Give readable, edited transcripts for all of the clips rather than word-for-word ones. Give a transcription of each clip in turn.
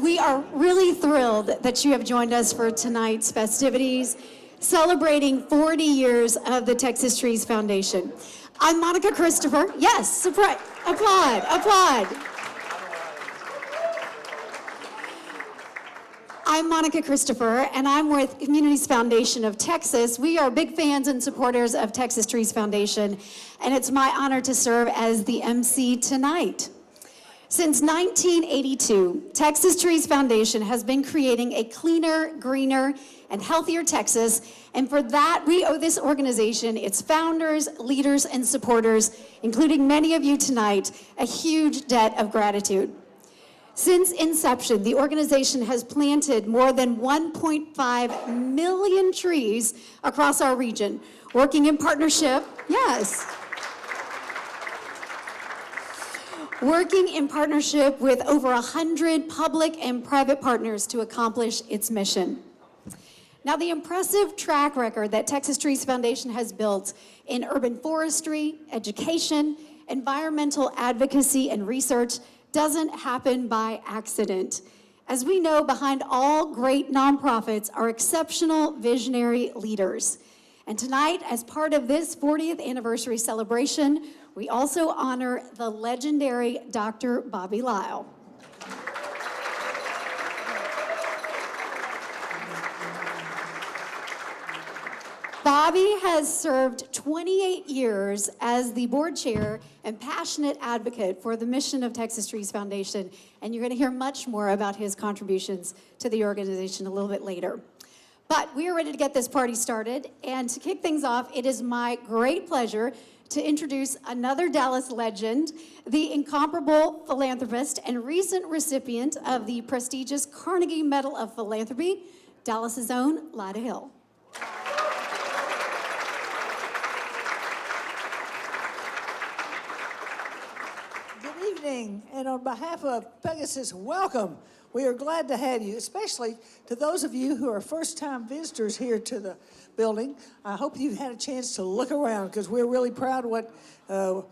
We are really thrilled that you have joined us for tonight's festivities, celebrating 40 years of the Texas Trees Foundation. I'm Monica Christopher. Yes, surprise, applaud, applaud. I'm Monica Christopher, and I'm with Communities Foundation of Texas. We are big fans and supporters of Texas Trees Foundation, and it's my honor to serve as the MC tonight. Since 1982, Texas Trees Foundation has been creating a cleaner, greener, and healthier Texas, and for that, we owe this organization, its founders, leaders, and supporters, including many of you tonight, a huge debt of gratitude. Since inception, the organization has planted more than 1.5 million trees across our region, working in partnership, working in partnership with over 100 public and private partners to accomplish its mission. Now, the impressive track record that Texas Trees Foundation has built in urban forestry, education, environmental advocacy, and research doesn't happen by accident. As we know, behind all great nonprofits are exceptional visionary leaders. And tonight, as part of this 40th anniversary celebration, we also honor the legendary Dr. Bobby Lyle. Bobby has served 28 years as the board chair and passionate advocate for the mission of Texas Trees Foundation, and you're going to hear much more about his contributions to the organization a little bit later. But we are ready to get this party started, and to kick things off, it is my great pleasure to introduce another Dallas legend, the incomparable philanthropist and recent recipient of the prestigious Carnegie Medal of Philanthropy, Dallas's own Lyda Hill. And on behalf of Pegasus, welcome. We are glad to have you, especially to those of you who are first-time visitors here to the building. I hope you've had a chance to look around because we're really proud of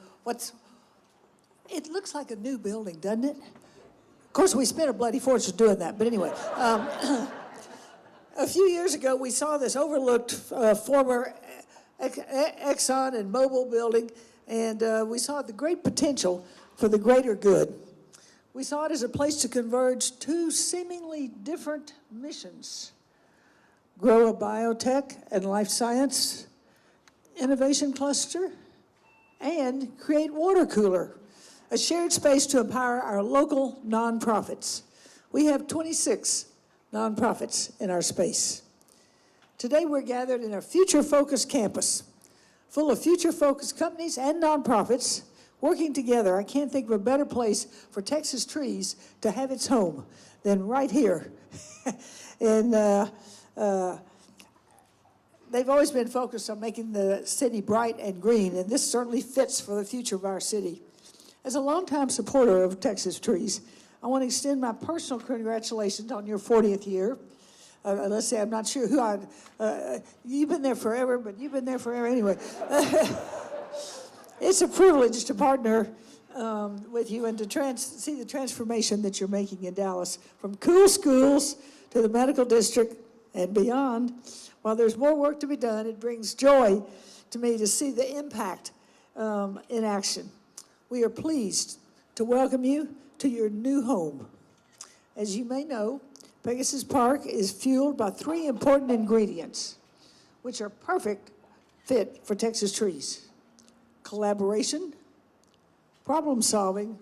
it looks like a new building, doesn't it? Of course, we spent a bloody fortune doing that, but anyway. A few years ago, we saw this overlooked former Exxon and Mobil building, and we saw the great potential for the greater good. We saw it as a place to converge two seemingly different missions: grow a biotech and life science innovation cluster, and create water cooler, a shared space to empower our local nonprofits. We have 26 nonprofits in our space. Today we're gathered in a future-focused campus full of future-focused companies and nonprofits working together. I can't think of a better place for Texas Trees to have its home than right here. And they've always been focused on making the city bright and green, and this certainly fits for the future of our city. As a longtime supporter of Texas Trees, I want to extend my personal congratulations on your 40th year. Let's say, I'm not sure who you've been there forever, but you've been there forever anyway. It's a privilege to partner with you and to see the transformation that you're making in Dallas, from cool schools to the medical district and beyond. While there's more work to be done, it brings joy to me to see the impact in action. We are pleased to welcome you to your new home. As you may know, Pegasus Park is fueled by three important ingredients, which are perfect fit for Texas Trees: collaboration, problem solving,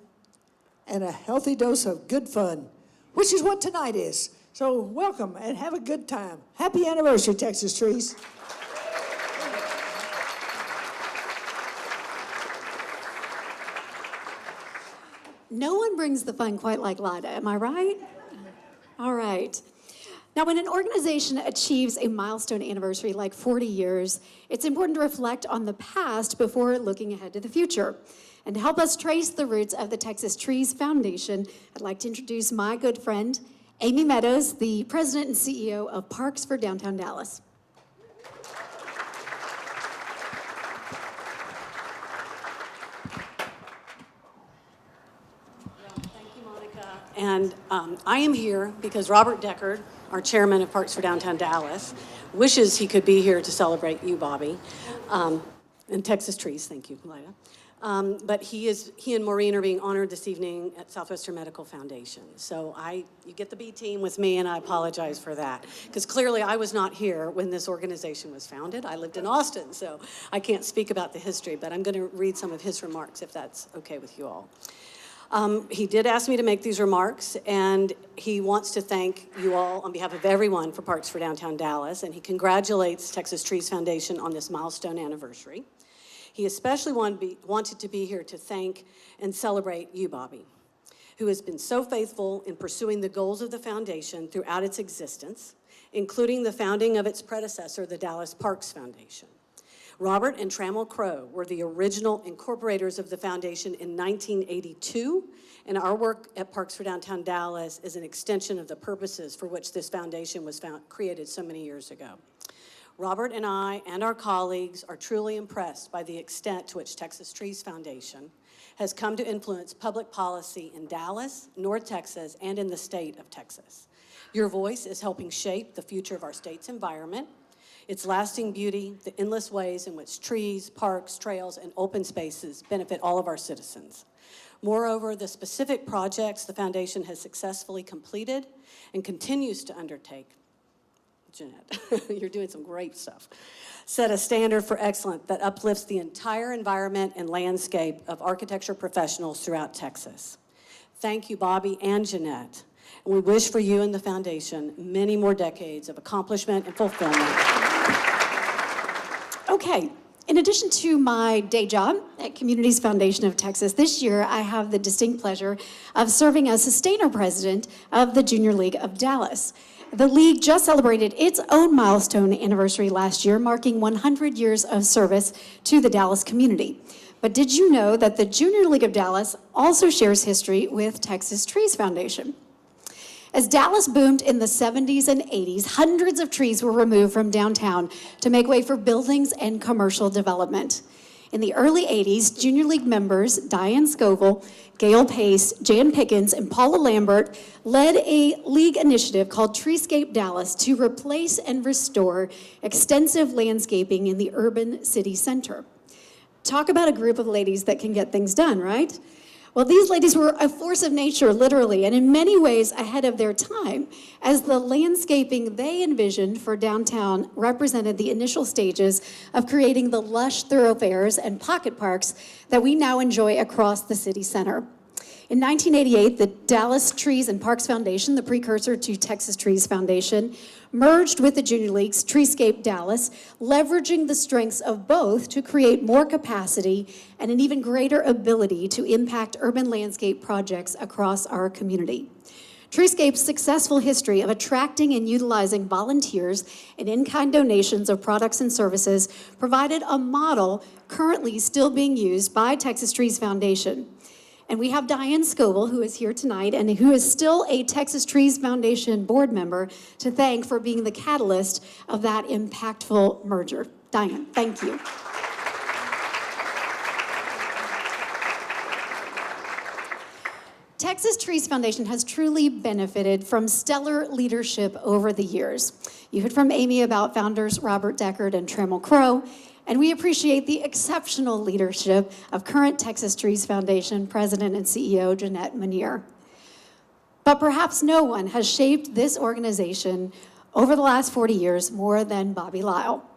and a healthy dose of good fun, which is what tonight is. So welcome and have a good time. Happy anniversary, Texas Trees. No one brings the fun quite like Lyda, am I right? All right. Now, when an organization achieves a milestone anniversary like 40 years, it's important to reflect on the past before looking ahead to the future. And to help us trace the roots of the Texas Trees Foundation, I'd like to introduce my good friend, Amy Meadows, the president and CEO of Parks for Downtown Dallas. And I am here because Robert Deckard, our chairman of Parks for Downtown Dallas, wishes he could be here to celebrate you, Bobby, and Texas Trees. Thank you, Lida. But he and Maureen are being honored this evening at Southwestern Medical Foundation. So you get the B team with me, and I apologize for that. Because clearly I was not here when this organization was founded. I lived in Austin, so I can't speak about the history, but I'm going to read some of his remarks if that's okay with you all. He did ask me to make these remarks, and he wants to thank you all on behalf of everyone for Parks for Downtown Dallas, and he congratulates Texas Trees Foundation on this milestone anniversary. He especially wanted to be here to thank and celebrate you, Bobby, who has been so faithful in pursuing the goals of the foundation throughout its existence, including the founding of its predecessor, the Dallas Parks Foundation. Robert and Trammell Crow were the original incorporators of the foundation in 1982, and our work at Parks for Downtown Dallas is an extension of the purposes for which this foundation was created so many years ago. Robert and I and our colleagues are truly impressed by the extent to which Texas Trees Foundation has come to influence public policy in Dallas, North Texas, and in the state of Texas. Your voice is helping shape the future of our state's environment, its lasting beauty, the endless ways in which trees, parks, trails, and open spaces benefit all of our citizens. Moreover, the specific projects the foundation has successfully completed and continues to undertake, Jeanette, you're doing some great stuff, set a standard for excellence that uplifts the entire environment and landscape of architecture professionals throughout Texas. Thank you, Bobby and Jeanette, and we wish for you and the foundation many more decades of accomplishment and fulfillment. Okay, in addition to my day job at Communities Foundation of Texas, this year I have the distinct pleasure of serving as Sustainer President of the Junior League of Dallas. The league just celebrated its own milestone anniversary last year, marking 100 years of service to the Dallas community. But did you know that the Junior League of Dallas also shares history with Texas Trees Foundation? As Dallas boomed in the 70s and 80s, hundreds of trees were removed from downtown to make way for buildings and commercial development. In the early 80s, Junior League members Diane Scoville, Gail Pace, Jan Pickens, and Paula Lambert led a league initiative called Treescape Dallas to replace and restore extensive landscaping in the urban city center. Talk about a group of ladies that can get things done, right? Well, these ladies were a force of nature, literally, and in many ways ahead of their time, as the landscaping they envisioned for downtown represented the initial stages of creating the lush thoroughfares and pocket parks that we now enjoy across the city center. In 1988, the Dallas Trees and Parks Foundation, the precursor to Texas Trees Foundation, merged with the Junior League's Treescape Dallas, leveraging the strengths of both to create more capacity and an even greater ability to impact urban landscape projects across our community. Treescape's successful history of attracting and utilizing volunteers and in-kind donations of products and services provided a model currently still being used by Texas Trees Foundation. And we have Diane Scoville, who is here tonight and who is still a Texas Trees Foundation board member, to thank for being the catalyst of that impactful merger. Diane, thank you. Texas Trees Foundation has truly benefited from stellar leadership over the years. You heard from Amy about founders Robert Deckard and Trammell Crow, and we appreciate the exceptional leadership of current Texas Trees Foundation President and CEO Jeanette Meunier. But perhaps no one has shaped this organization over the last 40 years more than Bobby Lyle.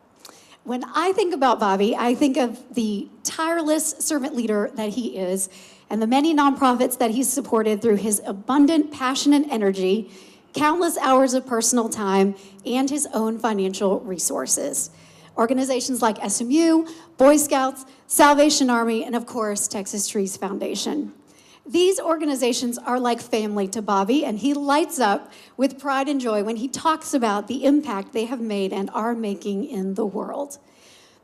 When I think about Bobby, I think of the tireless servant leader that he is and the many nonprofits that he's supported through his abundant passion and energy, countless hours of personal time, and his own financial resources. Organizations like SMU, Boy Scouts, Salvation Army, and of course, Texas Trees Foundation. These organizations are like family to Bobby, and he lights up with pride and joy when he talks about the impact they have made and are making in the world.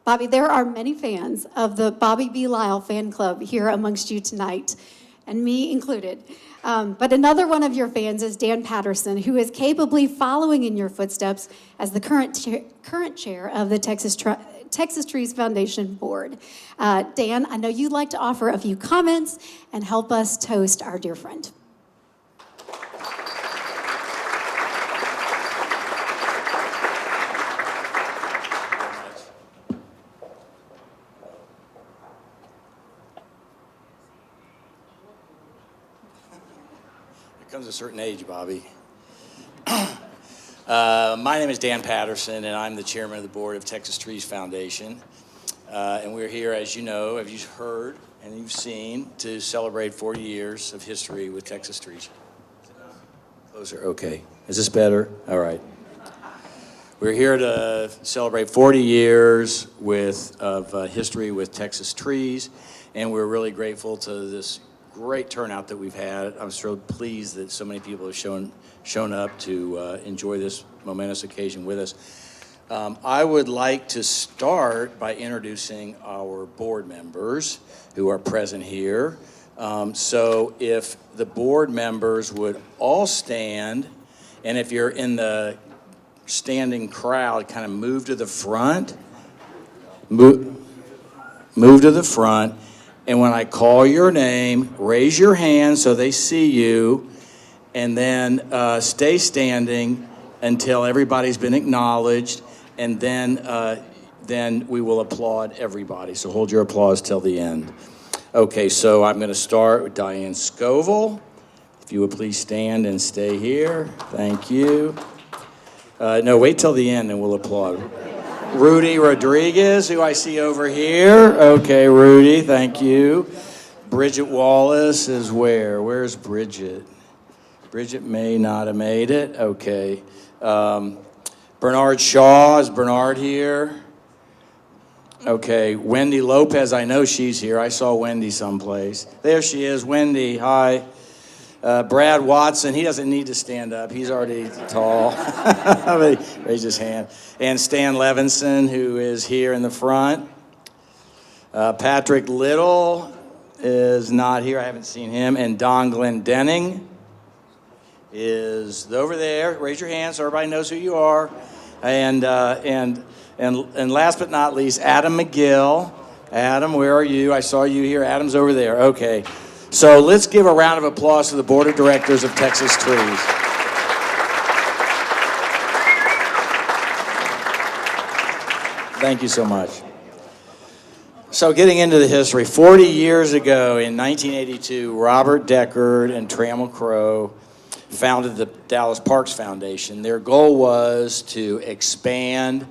Bobby, there are many fans of the Bobby B. Lyle fan club here amongst you tonight, and me included. But another one of your fans is Dan Patterson, who is capably following in your footsteps as the current chair of the Texas Trees Foundation Board. Dan, I know you'd like to offer a few comments and help us toast our dear friend. a certain age, Bobby. My name is Dan Patterson, and I'm the chairman of the board of Texas Trees Foundation. And we're here, as you know, as you've heard and you've seen, to celebrate 40 years of history with Texas Trees. Closer, okay. Is this better? All right. We're here to celebrate 40 years of history with Texas Trees, and we're really grateful to this great turnout that we've had. I'm so pleased that so many people have shown up to enjoy this momentous occasion with us. I would like to start by introducing our board members who are present here. So if the board members would all stand, and if you're in the standing crowd, kind of move to the front. Move to the front. And when I call your name, raise your hand so they see you, and then stay standing until everybody's been acknowledged, and then we will applaud everybody. So hold your applause till the end. Okay, so I'm going to start with Diane Scoville. If you would please stand and stay here. Thank you. No, wait till the end and we'll applaud. Rudy Rodriguez, who I see over here. Okay, Rudy, thank you. Bridget Wallace is where? Where's Bridget? Bridget may not have made it. Okay. Bernard Shaw, is Bernard here? Okay, Wendy Lopez, I know she's here. I saw Wendy someplace. There she is, Wendy, hi. Brad Watson, he doesn't need to stand up. He's already tall. Raise his hand. And Stan Levinson, who is here in the front. Patrick Little is not here. I haven't seen him. And Don Glendenning is over there. Raise your hand so everybody knows who you are. And last but not least, Adam McGill. Adam, where are you? I saw you here. Adam's over there. Okay. So let's give a round of applause to the Board of Directors of Texas Trees. Thank you so much. So getting into the history, 40 years ago in 1982, Robert Deckard and Trammell Crow founded the Dallas Parks Foundation. Their goal was to expand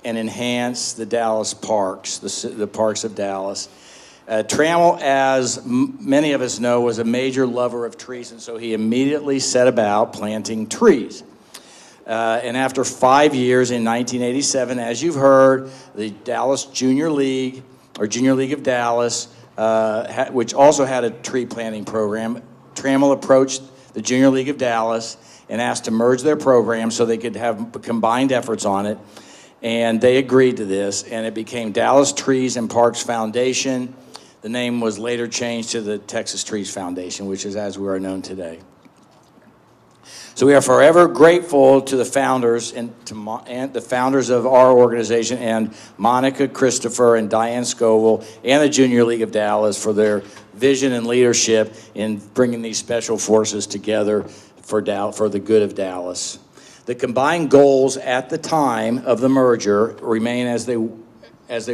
and enhance the Dallas parks, the parks of Dallas. Trammell, as many of us know, was a major lover of trees, and so he immediately set about planting trees. And after 5 years in 1987, as you've heard, the Dallas Junior League, or Junior League of Dallas, which also had a tree planting program, Trammell approached the Junior League of Dallas and asked to merge their programs so they could have combined efforts on it. And they agreed to this, and it became Dallas Trees and Parks Foundation. The name was later changed to the Texas Trees Foundation, which is as we are known today. So we are forever grateful to the founders and the founders of our organization, and Monica Christopher and Diane Scoville and the Junior League of Dallas for their vision and leadership in bringing these special forces together for the good of Dallas. The combined goals at the time of the merger remain as they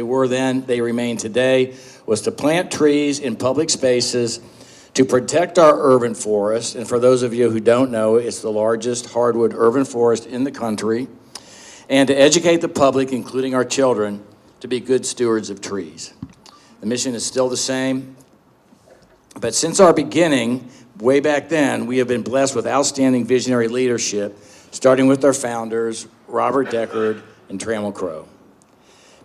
were then, they remain today, was to plant trees in public spaces, to protect our urban forest, and for those of you who don't know, it's the largest hardwood urban forest in the country, and to educate the public, including our children, to be good stewards of trees. The mission is still the same, but since our beginning, way back then, we have been blessed with outstanding visionary leadership, starting with our founders, Robert Deckard and Trammell Crow.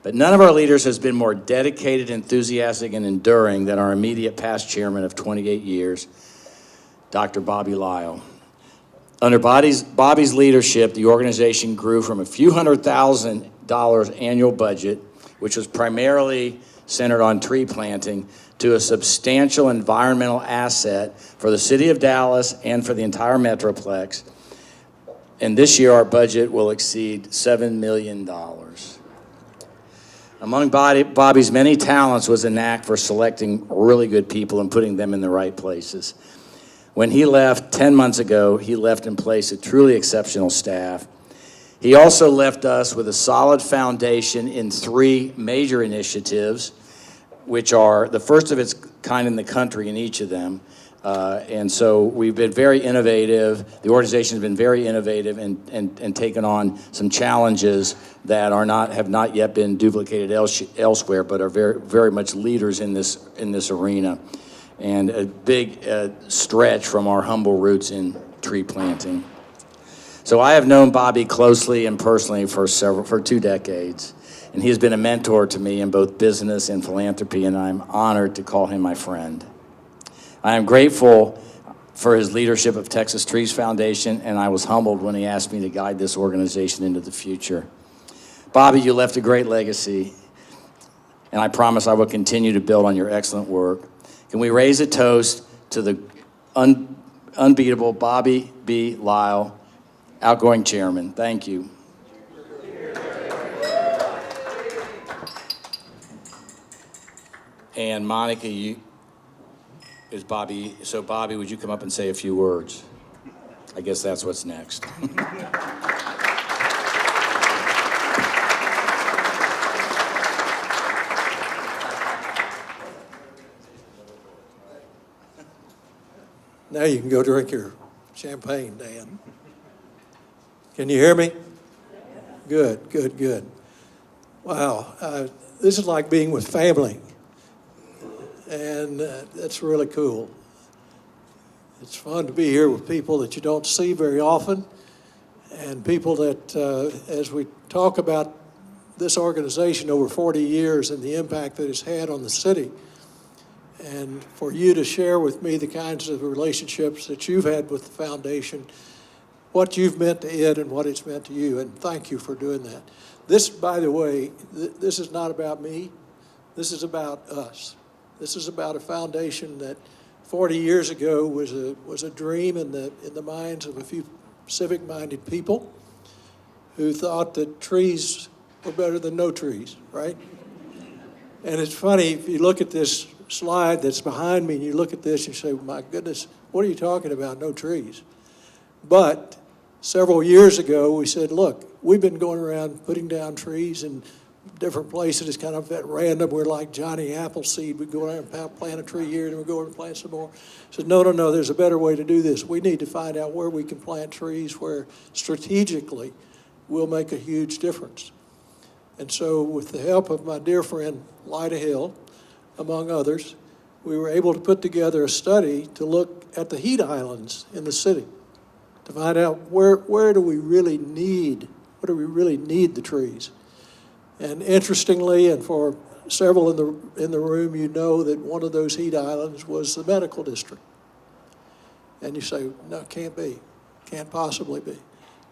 But none of our leaders has been more dedicated, enthusiastic, and enduring than our immediate past chairman of 28 years, Dr. Bobby Lyle. Under Bobby's leadership, the organization grew from a few $100,000 annual budget, which was primarily centered on tree planting, to a substantial environmental asset for the city of Dallas and for the entire Metroplex. And this year, our budget will exceed $7 million. Among Bobby's many talents was a knack for selecting really good people and putting them in the right places. When he left 10 months ago, he left in place a truly exceptional staff. He also left us with a solid foundation in 3 major initiatives, which are the first of its kind in the country in each of them. And so we've been very innovative. The organization's been very innovative and taken on some challenges that have not yet been duplicated elsewhere, but are very, very much leaders in this arena. And a big stretch from our humble roots in tree planting. So I have known Bobby closely and personally for 2 decades, and he has been a mentor to me in both business and philanthropy, and I'm honored to call him my friend. I am grateful for his leadership of Texas Trees Foundation, and I was humbled when he asked me to guide this organization into the future. Bobby, you left a great legacy, and I promise I will continue to build on your excellent work. Can we raise a toast to the unbeatable Bobby B. Lyle, outgoing chairman? Thank you. And Monica, Bobby, would you come up and say a few words? I guess that's what's next. Now you can go drink your champagne, Dan. Can you hear me? Good, good, good. Wow, this is like being with family, and that's really cool. It's fun to be here with people that you don't see very often, and people that, as we talk about this organization over 40 years and the impact that it's had on the city, and for you to share with me the kinds of relationships that you've had with the foundation, what you've meant to it and what it's meant to you, and thank you for doing that. This, by the way, this is not about me. This is about us. This is about a foundation that 40 years ago was a dream in the minds of a few civic-minded people who thought that trees were better than no trees, right? And it's funny, if you look at this slide that's behind me and you look at this, you say, my goodness, what are you talking about, no trees? But several years ago, we said, look, we've been going around putting down trees in different places. It's kind of at random. We're like Johnny Appleseed. We go around and plant a tree here, and we go over and plant some more. Said, no, there's a better way to do this. We need to find out where we can plant trees where strategically we'll make a huge difference. And so with the help of my dear friend, Lyda Hill, among others, we were able to put together a study to look at the heat islands in the city to find out where do we really need the trees. And interestingly, and for several in the room, you know that one of those heat islands was the medical district. And you say, no, can't be, can't possibly be.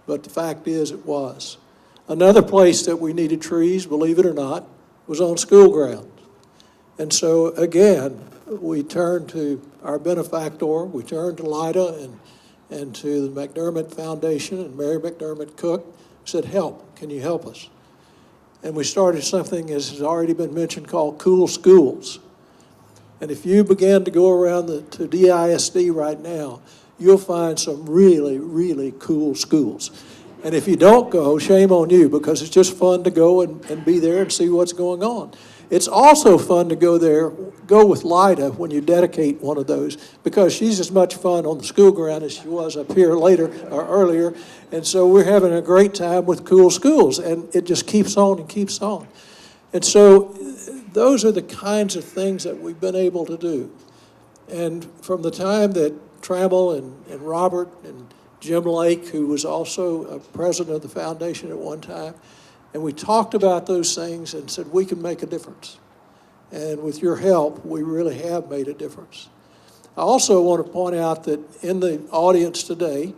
But the fact is it was. Another place that we needed trees, believe it or not, was on school grounds. And so again, we turned to our benefactor, we turned to Lyda and to the McDermott Foundation and Mary McDermott Cook, said, help, can you help us? And we started something, as has already been mentioned, called Cool Schools. And if you begin to go around to DISD right now, you'll find some really, really cool schools. And if you don't go, shame on you, because it's just fun to go and be there and see what's going on. It's also fun to go with Lyda when you dedicate one of those, because she's as much fun on the school ground as she was up here earlier. And so we're having a great time with Cool Schools, and it just keeps on and keeps on. And so those are the kinds of things that we've been able to do. And from the time that Trammell and Robert and Jim Lake, who was also a president of the foundation at one time, and we talked about those things and said, we can make a difference. And with your help, we really have made a difference. I also want to point out that in the audience today,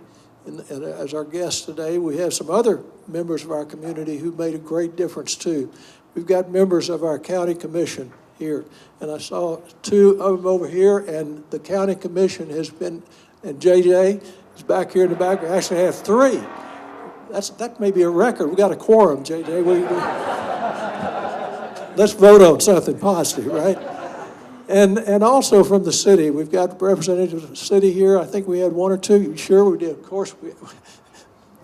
and as our guests today, we have some other members of our community who made a great difference too. We've got members of our county commission here, and I saw two of them over here, and the county commission has been, and JJ is back here in the back. We actually have three. That may be a record. We got a quorum, JJ. Let's vote on something positive, right? And also from the city, we've got representatives of the city here. I think we had one or two. You sure we did? Of course we.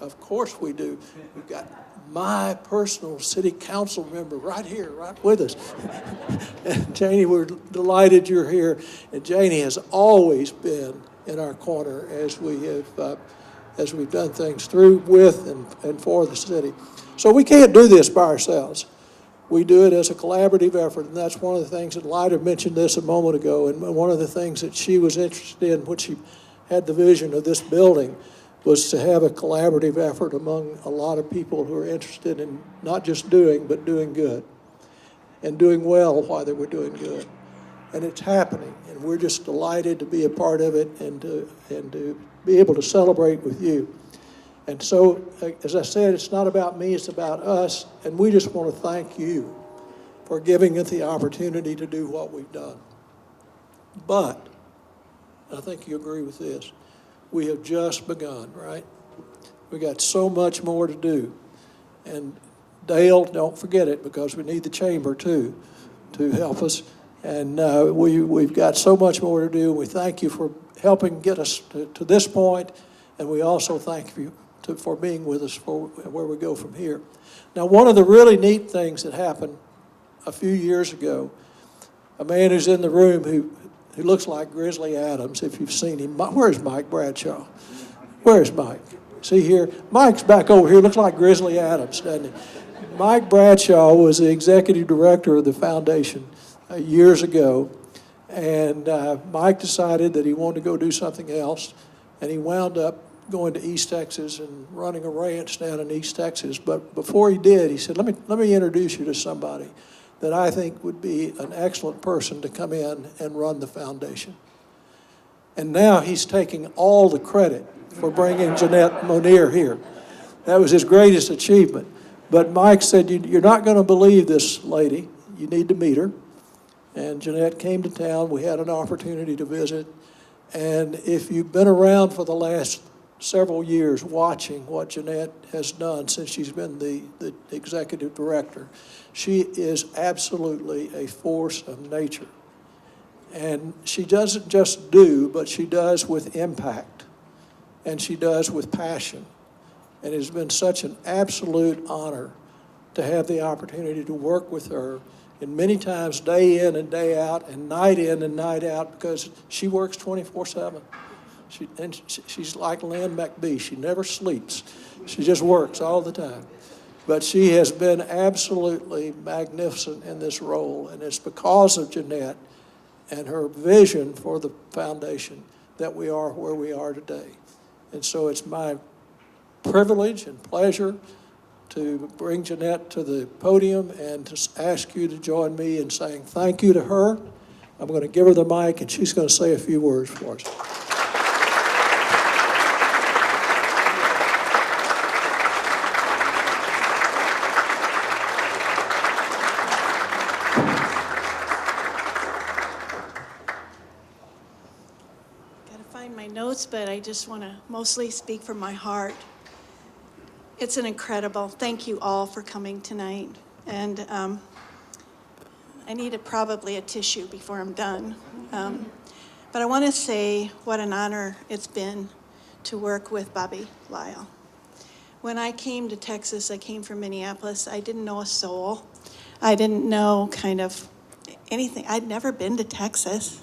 Of course we do. We've got my personal city council member right here, right with us. And Janie, we're delighted you're here. And Janie has always been in our corner as we've done things through, with, and for the city. So we can't do this by ourselves. We do it as a collaborative effort, and that's one of the things that Lyda mentioned this a moment ago, and one of the things that she was interested in when she had the vision of this building was to have a collaborative effort among a lot of people who are interested in not just doing, but doing good, and doing well while they were doing good. And it's happening, and we're just delighted to be a part of it and to be able to celebrate with you. And so, as I said, it's not about me, it's about us, and we just want to thank you for giving us the opportunity to do what we've done. But, I think you agree with this, we have just begun, right? We got so much more to do. And Dale, don't forget it, because we need the chamber too to help us. And we've got so much more to do. We thank you for helping get us to this point, and we also thank you for being with us for where we go from here. Now, one of the really neat things that happened a few years ago, a man who's in the room who looks like Grizzly Adams, if you've seen him. Where's Mike Bradshaw? Where's Mike? See here? Mike's back over here, looks like Grizzly Adams, doesn't he? Mike Bradshaw was the executive director of the foundation years ago, and Mike decided that he wanted to go do something else, and he wound up going to East Texas and running a ranch down in East Texas. But before he did, he said, let me introduce you to somebody that I think would be an excellent person to come in and run the foundation. And now he's taking all the credit for bringing Jeanette Monier here. That was his greatest achievement. But Mike said, you're not going to believe this lady. You need to meet her. And Jeanette came to town. We had an opportunity to visit. And if you've been around for the last several years watching what Jeanette has done since she's been the executive director, she is absolutely a force of nature. And she doesn't just do, but she does with impact, and she does with passion. And it has been such an absolute honor to have the opportunity to work with her, and many times day in and day out, and night in and night out, because she works 24/7. She's like Lynn McBee. She never sleeps. She just works all the time. But she has been absolutely magnificent in this role, and it's because of Jeanette and her vision for the foundation that we are where we are today. And so it's my privilege and pleasure to bring Jeanette to the podium and to ask you to join me in saying thank you to her. I'm going to give her the mic, and she's going to say a few words for us. Notes, but I just want to mostly speak from my heart. It's an incredible, thank you all for coming tonight. And I need probably a tissue before I'm done. But I want to say what an honor it's been to work with Bobby Lyle. When I came to Texas, I came from Minneapolis, I didn't know a soul. I didn't know kind of anything. I'd never been to Texas.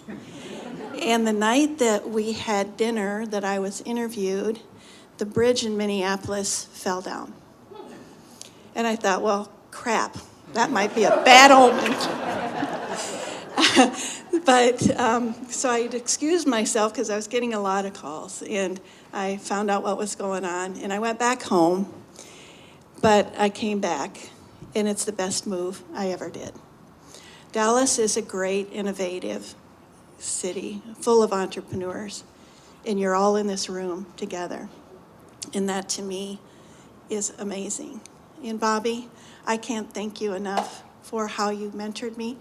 And the night that we had dinner, that I was interviewed, the bridge in Minneapolis fell down. And I thought, well, crap, that might be a bad omen. But so I excused myself because I was getting a lot of calls, and I found out what was going on, and I went back home, but I came back, and it's the best move I ever did. Dallas is a great, innovative city full of entrepreneurs, and you're all in this room together, and that to me is amazing. And Bobby, I can't thank you enough for how you mentored me,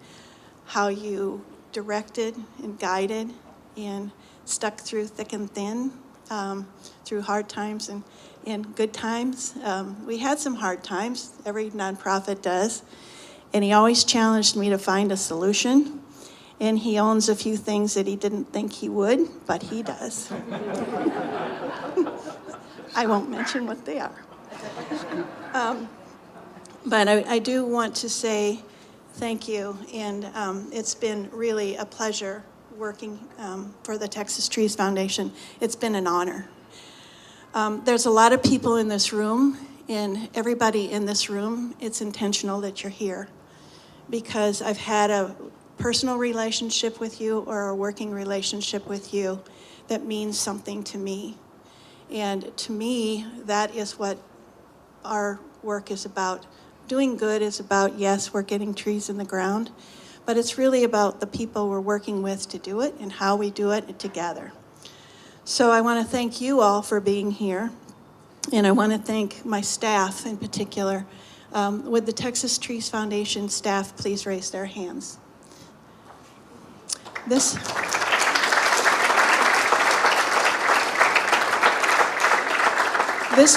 how you directed and guided and stuck through thick and thin, through hard times and good times. We had some hard times, every nonprofit does, and he always challenged me to find a solution. And he owns a few things that he didn't think he would, but he does. I won't mention what they are. But I do want to say thank you, and it's been really a pleasure working for the Texas Trees Foundation. It's been an honor. There's a lot of people in this room, and everybody in this room, it's intentional that you're here, because I've had a personal relationship with you or a working relationship with you that means something to me. And to me, that is what our work is about. Doing good is about, yes, we're getting trees in the ground, but it's really about the people we're working with to do it and how we do it together. So I want to thank you all for being here, and I want to thank my staff in particular. Would the Texas Trees Foundation staff please raise their hands? This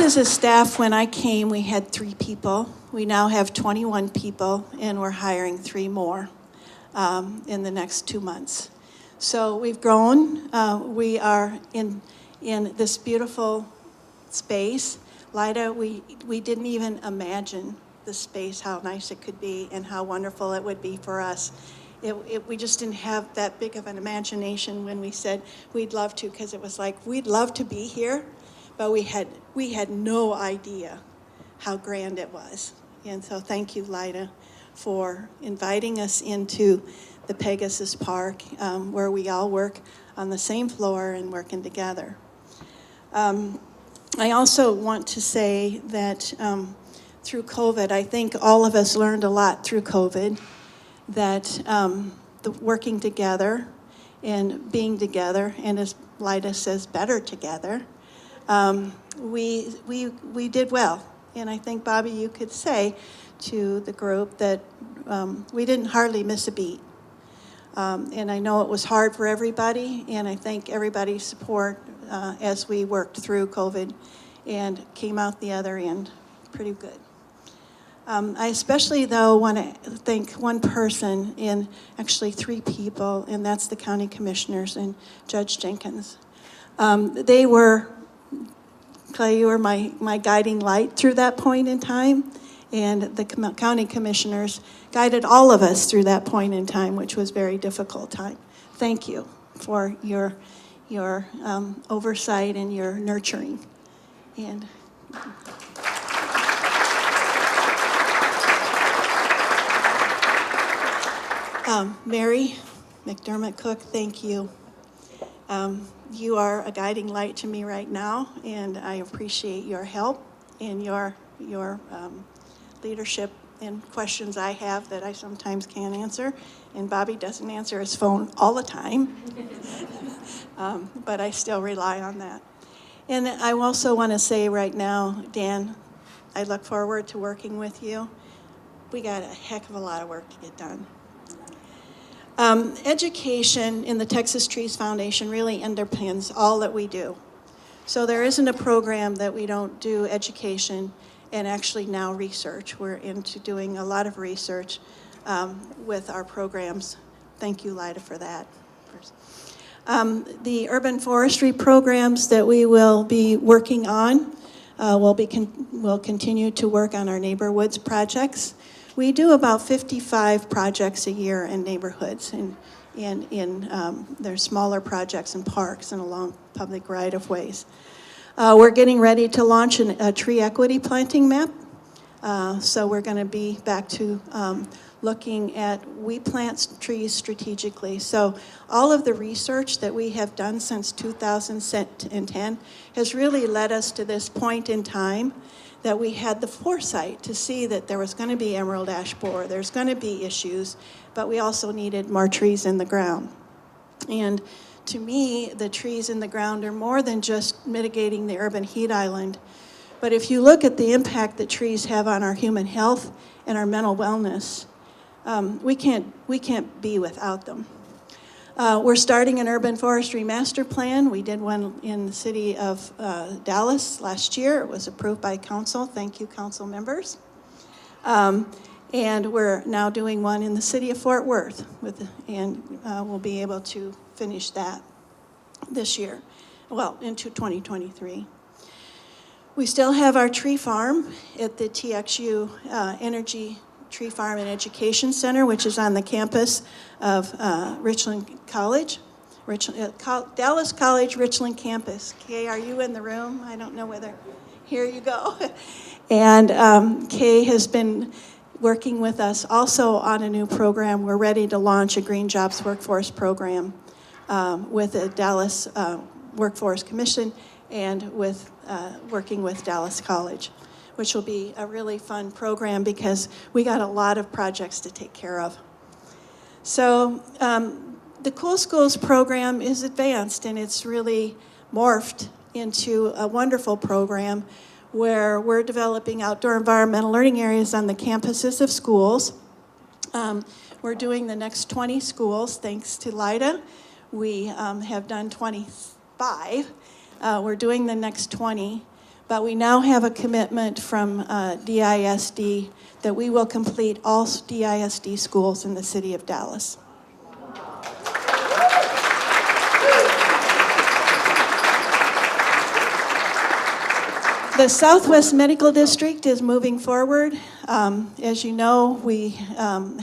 is a staff. When I came, we had 3 people. We now have 21 people, and we're hiring 3 more in the next 2 months. So we've grown. We are in this beautiful space. Lida, we didn't even imagine the space, how nice it could be and how wonderful it would be for us. We just didn't have that big of an imagination when we said we'd love to, because it was like, we'd love to be here, but we had no idea how grand it was. And so thank you, Lida, for inviting us into the Pegasus Park, where we all work on the same floor and working together. I also want to say that through COVID, I think all of us learned a lot through COVID, that the working together and being together, and as Lida says, better together, we did well. And I think, Bobby, you could say to the group that we didn't hardly miss a beat. And I know it was hard for everybody, and I thank everybody's support as we worked through COVID and came out the other end pretty good. I especially, though, want to thank one person, and actually 3 people, and that's the county commissioners and Judge Jenkins. They were, Clay, you were my guiding light through that point in time, and the county commissioners guided all of us through that point in time, which was a very difficult time. Thank you for your oversight and your nurturing. And Mary McDermott Cook, thank you. You are a guiding light to me right now, and I appreciate your help and your leadership in questions I have that I sometimes can't answer. And Bobby doesn't answer his phone all the time, but I still rely on that. And I also want to say right now, Dan, I look forward to working with you. We got a heck of a lot of work to get done. Education in the Texas Trees Foundation really underpins all that we do. So there isn't a program that we don't do education and actually now research. We're into doing a lot of research with our programs. Thank you, Lida, for that. The urban forestry programs that we will be working on, we'll continue to work on our neighborhoods projects. We do about 55 projects a year in neighborhoods, and there's smaller projects in parks and along public right-of-ways. We're getting ready to launch a tree equity planting map. So we're going to be back to looking at, we plant trees strategically. So all of the research that we have done since 2010 has really led us to this point in time that we had the foresight to see that there was going to be emerald ash borer, there's going to be issues, but we also needed more trees in the ground. And to me, the trees in the ground are more than just mitigating the urban heat island. But if you look at the impact that trees have on our human health and our mental wellness, we can't be without them. We're starting an urban forestry master plan. We did one in the city of Dallas last year. It was approved by council. Thank you, council members. And we're now doing one in the city of Fort Worth, and we'll be able to finish that this year, well, into 2023. We still have our tree farm at the TXU Energy Tree Farm and Education Center, which is on the campus of Richland College, Dallas College Richland campus. Kay, are you in the room? I don't know whether. Here you go. And Kay has been working with us also on a new program. We're ready to launch a Green Jobs Workforce program with the Dallas Workforce Commission and with working with Dallas College, which will be a really fun program because we got a lot of projects to take care of. So the Cool Schools program is advanced, and it's really morphed into a wonderful program where we're developing outdoor environmental learning areas on the campuses of schools. We're doing the next 20 schools, thanks to LIDA. We have done 25. We're doing the next 20, but we now have a commitment from DISD that we will complete all DISD schools in the city of Dallas. The Southwest Medical District is moving forward. As you know, we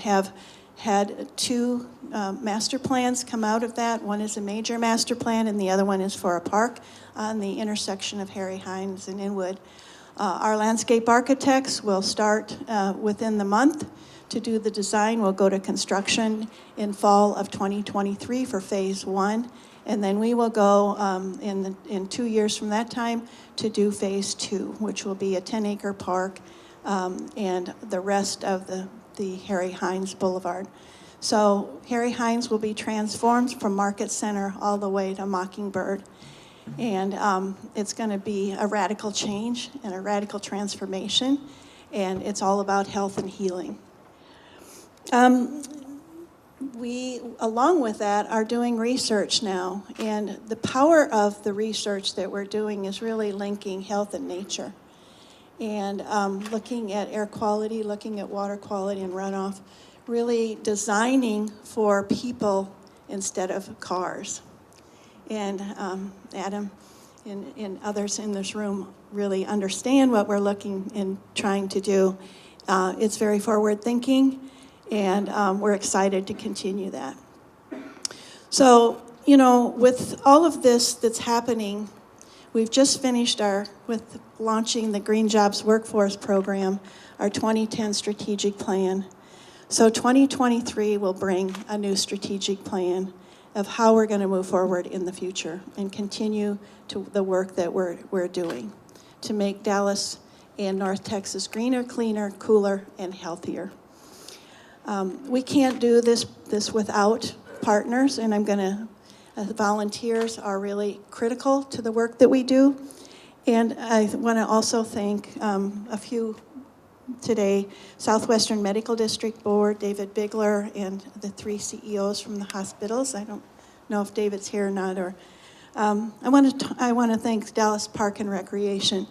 have had two master plans come out of that. One is a major master plan, and the other one is for a park on the intersection of Harry Hines and Inwood. Our landscape architects will start within the month to do the design. We'll go to construction in fall of 2023 for phase 1. And then we will go in 2 years from that time to do phase 2, which will be a 10-acre park and the rest of the Harry Hines Boulevard. So Harry Hines will be transformed from Market Center all the way to Mockingbird. And it's going to be a radical change and a radical transformation. And it's all about health and healing. We, along with that, are doing research now, and the power of the research that we're doing is really linking health and nature, and looking at air quality, looking at water quality and runoff, really designing for people instead of cars. And Adam and others in this room really understand what we're looking and trying to do. It's very forward thinking. And we're excited to continue that. So, you know, with all of this that's happening, we've just finished with launching the Green Jobs Workforce Program, our 2010 strategic plan. So 2023 will bring a new strategic plan of how we're going to move forward in the future and continue to the work that we're doing to make Dallas and North Texas greener, cleaner, cooler, and healthier. We can't do this without partners, and volunteers are really critical to the work that we do. And I want to also thank a few today, Southwestern Medical District Board, David Bigler, and the 3 CEOs from the hospitals. I don't know if David's here or not. Or I want to thank Dallas Park and Recreation.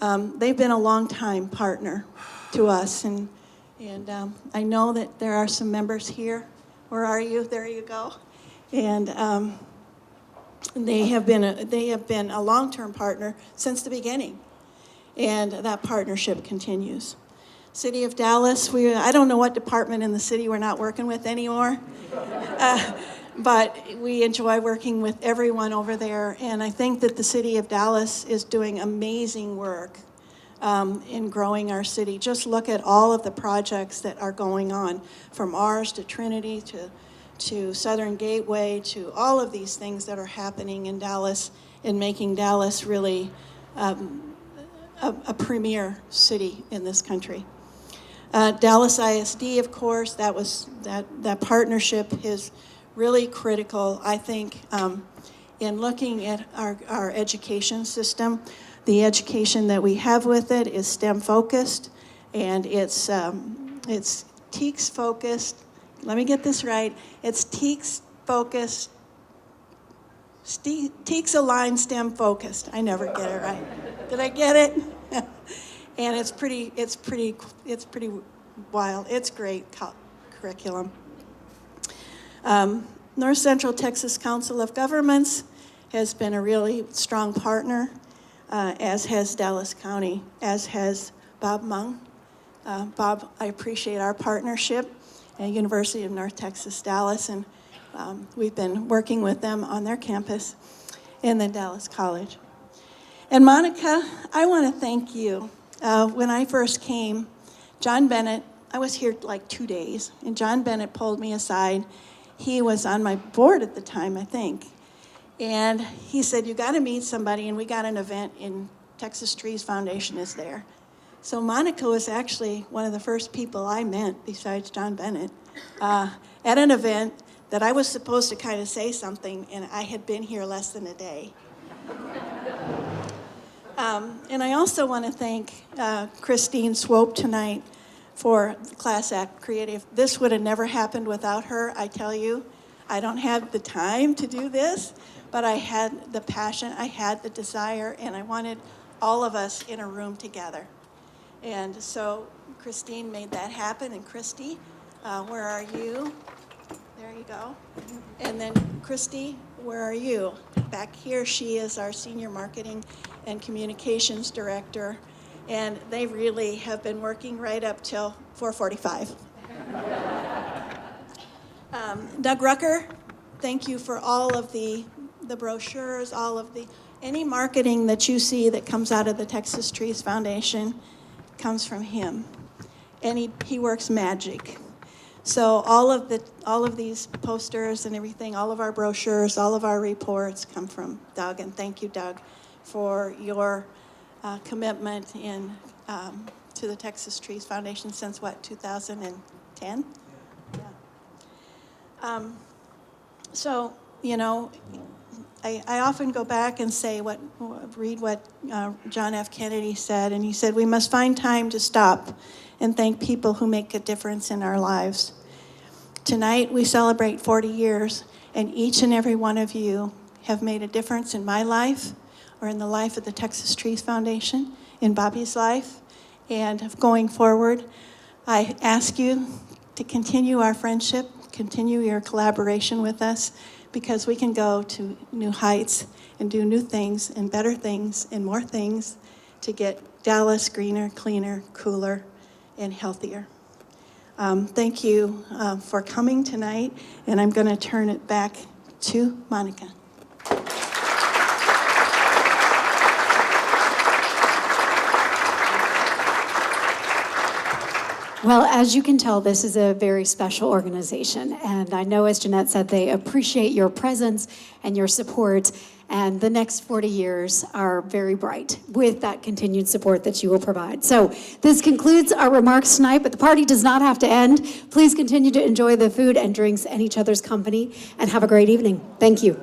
They've been a long-time partner to us, and I know that there are some members here. Where are you? There you go. And they have been a long-term partner since the beginning, and that partnership continues. City of Dallas, I don't know what department in the city we're not working with anymore, but we enjoy working with everyone over there, and I think that the City of Dallas is doing amazing work in growing our city. Just look at all of the projects that are going on, from ours to Trinity to Southern Gateway to all of these things that are happening in Dallas and making Dallas really a premier city in this country. Dallas ISD, of course, that partnership is really critical, I think, in looking at our education system. The education that we have with it is STEM focused, and it's TEKS focused. Let me get this right. It's TEKS focused. TEKS aligned, STEM focused. I never get it right. Did I get it? And it's pretty wild. It's great curriculum. North Central Texas Council of Governments has been a really strong partner. as has Dallas County, as has Bob Mung. Bob, I appreciate our partnership at University of North Texas, Dallas, and we've been working with them on their campus in the Dallas College. And Monica, I want to thank you. When I first came, John Bennett, I was here like 2 days, and John Bennett pulled me aside. He was on my board at the time, I think. And he said, you got to meet somebody, and we got an event in Texas Trees Foundation is there. So Monica was actually one of the first people I met, besides John Bennett, at an event that I was supposed to kind of say something, and I had been here less than a day. And I also want to thank Christine Swope tonight for Class Act Creative. This would have never happened without her, I tell you. I don't have the time to do this, but I had the passion, I had the desire, and I wanted all of us in a room together. And so Christine made that happen, and Christy, where are you? There you go. And then Christy, where are you? Back here, she is our Senior Marketing and Communications Director, and they really have been working right up till 4:45. Doug Rucker, thank you for all of the brochures, all of any marketing that you see that comes out of the Texas Trees Foundation comes from him, and he works magic. So all of these posters and everything, all of our brochures, all of our reports come from Doug, and thank you, Doug, for your commitment to the Texas Trees Foundation since what, 2010? Yeah. So, you know, I often go back and say read what John F. Kennedy said, and he said, we must find time to stop and thank people who make a difference in our lives. Tonight we celebrate 40 years, and each and every one of you have made a difference in my life or in the life of the Texas Trees Foundation, in Bobby's life, and going forward, I ask you to continue our friendship, continue your collaboration with us, because we can go to new heights and do new things and better things and more things to get Dallas greener, cleaner, cooler, and healthier. Thank you for coming tonight, and I'm going to turn it back to Monica. Well, as you can tell, this is a very special organization, and I know, as Jeanette said, they appreciate your presence and your support, and the next 40 years are very bright with that continued support that you will provide. So this concludes our remarks tonight, but the party does not have to end. Please continue to enjoy the food and drinks and each other's company, and have a great evening. Thank you.